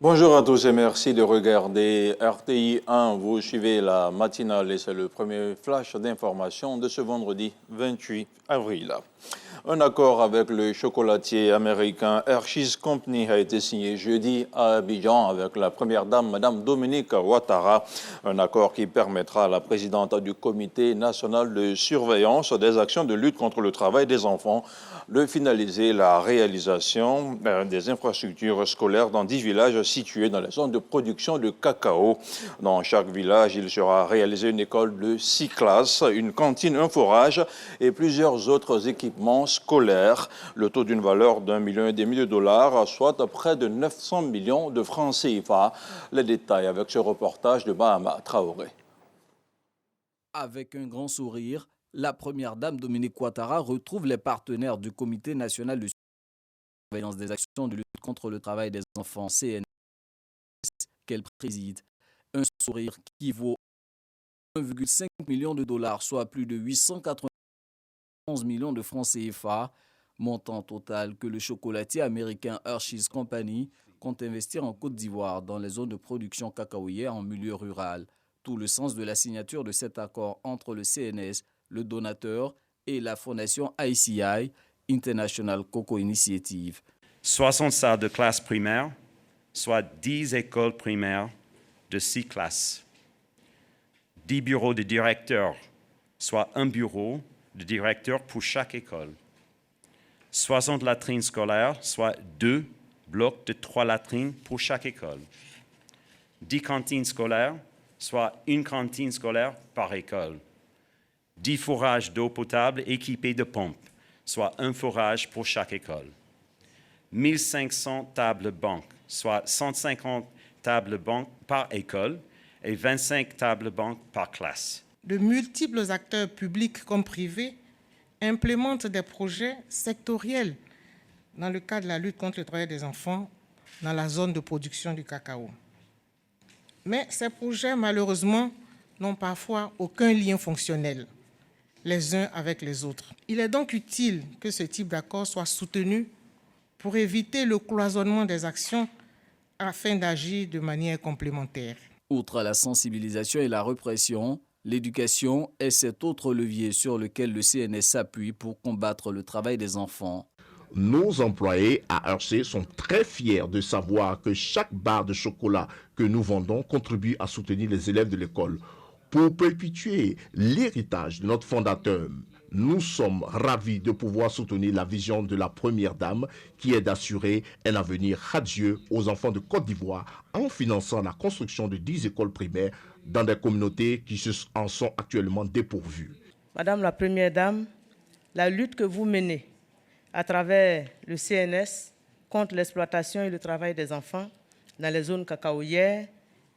Bonjour à tous et merci de regarder RTI 1. Vous suivez la matinale et c'est le premier flash d'information de ce vendredi 28 avril. Un accord avec le chocolatier américain Hershey's Company a été signé jeudi à Abidjan avec la première dame, Mme Dominique Ouattara. Un accord qui permettra à la présidente du comité national de surveillance des actions de lutte contre le travail des enfants de finaliser la réalisation des infrastructures scolaires dans 10 villages situés dans les zones de production de cacao. Dans chaque village, il sera réalisé une école de 6 classes, une cantine, un forage et plusieurs autres équipements scolaires. Le taux d'une valeur d'1,5 million de dollars, soit près de 900 millions de francs CFA. Les détails avec ce reportage de Bahama Traoré. Avec un grand sourire, la première dame Dominique Ouattara retrouve les partenaires du Comité national de surveillance des actions de lutte contre le travail des enfants, CNS, qu'elle préside. Un sourire qui vaut 1,5 million de dollars, soit plus de 891 millions de francs CFA, montant total que le chocolatier américain Hershey's Company compte investir en Côte d'Ivoire dans les zones de production cacaoyère en milieu rural. Tout le sens de la signature de cet accord entre le CNS, le donateur et la fondation ICI, International Cocoa Initiative. 60 salles de classe primaire, soit 10 écoles primaires de 6 classes. 10 bureaux de directeurs, soit un bureau de directeur pour chaque école. 60 latrines scolaires, soit 2 blocs de 3 latrines pour chaque école. 10 cantines scolaires, soit une cantine scolaire par école. 10 forages d'eau potable équipés de pompes, soit un forage pour chaque école. 1500 tables banques, soit 150 tables banques par école et 25 tables banques par classe. De multiples acteurs publics comme privés implémentent des projets sectoriels dans le cadre de la lutte contre le travail des enfants dans la zone de production du cacao. Mais ces projets, malheureusement, n'ont parfois aucun lien fonctionnel les uns avec les autres. Il est donc utile que ce type d'accord soit soutenu pour éviter le cloisonnement des actions afin d'agir de manière complémentaire. Outre la sensibilisation et la répression, l'éducation est cet autre levier sur lequel le CNS s'appuie pour combattre le travail des enfants. Nos employés à Hershey sont très fiers de savoir que chaque barre de chocolat que nous vendons contribue à soutenir les élèves de l'école. Pour perpétuer l'héritage de notre fondateur, nous sommes ravis de pouvoir soutenir la vision de la première dame qui est d'assurer un avenir radieux aux enfants de Côte d'Ivoire en finançant la construction de 10 écoles primaires dans des communautés qui en sont actuellement dépourvues. Madame la Première Dame, la lutte que vous menez à travers le CNS contre l'exploitation et le travail des enfants dans les zones cacaoyères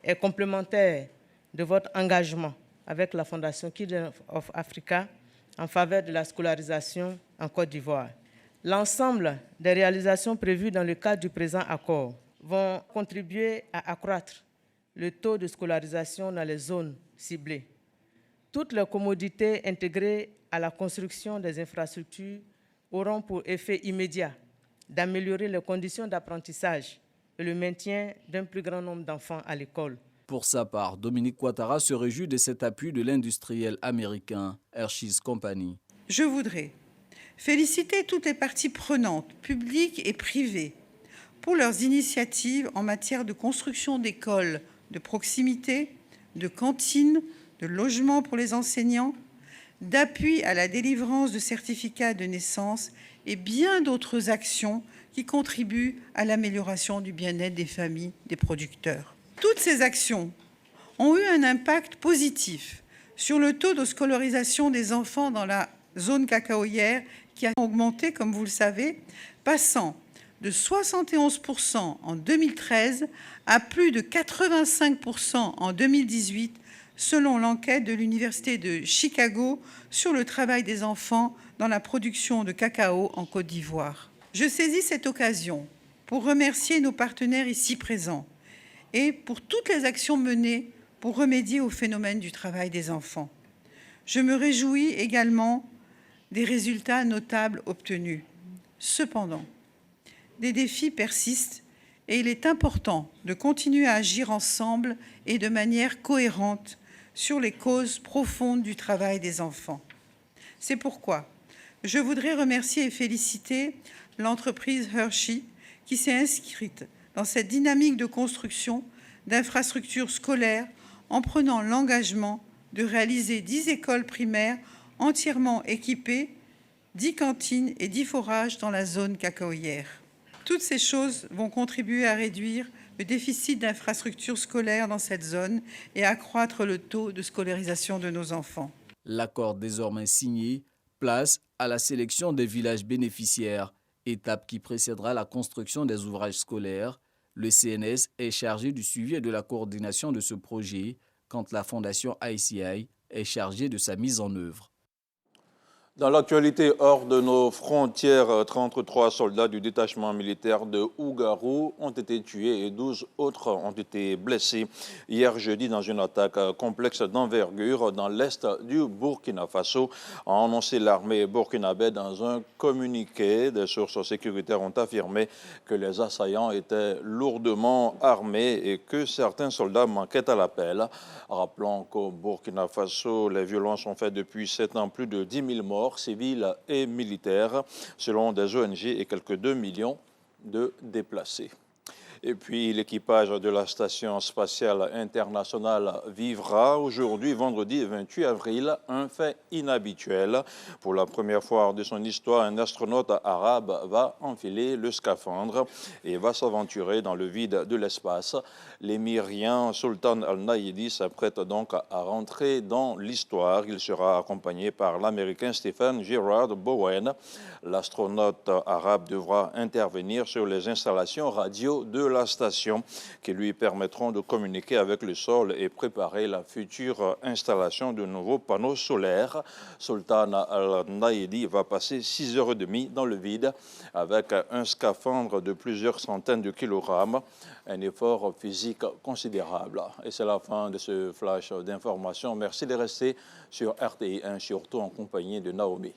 est complémentaire de votre engagement avec la Fondation Kids of Africa en faveur de la scolarisation en Côte d'Ivoire. L'ensemble des réalisations prévues dans le cadre du présent accord vont contribuer à accroître le taux de scolarisation dans les zones ciblées. Toutes les commodités intégrées à la construction des infrastructures auront pour effet immédiat d'améliorer les conditions d'apprentissage et le maintien d'un plus grand nombre d'enfants à l'école. Pour sa part, Dominique Ouattara se réjouit de cet appui de l'industriel américain Hershey's Company. Je voudrais féliciter toutes les parties prenantes, publiques et privées, pour leurs initiatives en matière de construction d'écoles de proximité, de cantines, de logements pour les enseignants, d'appui à la délivrance de certificats de naissance et bien d'autres actions qui contribuent à l'amélioration du bien-être des familles des producteurs. Toutes ces actions ont eu un impact positif sur le taux de scolarisation des enfants dans la zone cacaoyère qui a augmenté, comme vous le savez, passant de 71% en 2013 à plus de 85% en 2018, selon l'enquête de l'Université de Chicago sur le travail des enfants dans la production de cacao en Côte d'Ivoire. Je saisis cette occasion pour remercier nos partenaires ici présents et pour toutes les actions menées pour remédier au phénomène du travail des enfants. Je me réjouis également des résultats notables obtenus. Cependant, des défis persistent et il est important de continuer à agir ensemble et de manière cohérente sur les causes profondes du travail des enfants. C'est pourquoi je voudrais remercier et féliciter l'entreprise Hershey qui s'est inscrite dans cette dynamique de construction d'infrastructures scolaires en prenant l'engagement de réaliser 10 écoles primaires entièrement équipées, 10 cantines et 10 forages dans la zone cacaoyère. Toutes ces choses vont contribuer à réduire le déficit d'infrastructures scolaires dans cette zone et à accroître le taux de scolarisation de nos enfants. L'accord désormais signé place à la sélection des villages bénéficiaires, étape qui précédera la construction des ouvrages scolaires. Le CNS est chargé du suivi et de la coordination de ce projet, quand la Fondation ICI est chargée de sa mise en œuvre. Dans l'actualité hors de nos frontières, 33 soldats du détachement militaire de Ougarou ont été tués et 12 autres ont été blessés hier jeudi dans une attaque complexe d'envergure dans l'est du Burkina Faso, a annoncé l'armée burkinabé dans un communiqué. Des sources sécuritaires ont affirmé que les assaillants étaient lourdement armés et que certains soldats manquaient à l'appel. Rappelons qu'au Burkina Faso, les violences ont fait depuis 7 ans plus de 10 000 morts civils et militaires, selon des ONG, et quelques 2 millions de déplacés. Et puis, l'équipage de la Station spatiale internationale vivra aujourd'hui, vendredi 28 avril, un fait inhabituel. Pour la première fois de son histoire, un astronaute arabe va enfiler le scaphandre et va s'aventurer dans le vide de l'espace. L'émirien Sultan Al-Nahidi s'apprête donc à rentrer dans l'histoire. Il sera accompagné par l'Américain Stephen Gerard Bowen. L'astronaute arabe devra intervenir sur les installations radio de la station qui lui permettront de communiquer avec le sol et préparer la future installation de nouveaux panneaux solaires. Sultan Al-Nahidi va passer 6h30 dans le vide avec un scaphandre de plusieurs centaines de kilogrammes, un effort physique considérable. Et c'est la fin de ce flash d'information. Merci de rester sur RTI1, surtout en compagnie de Naomi.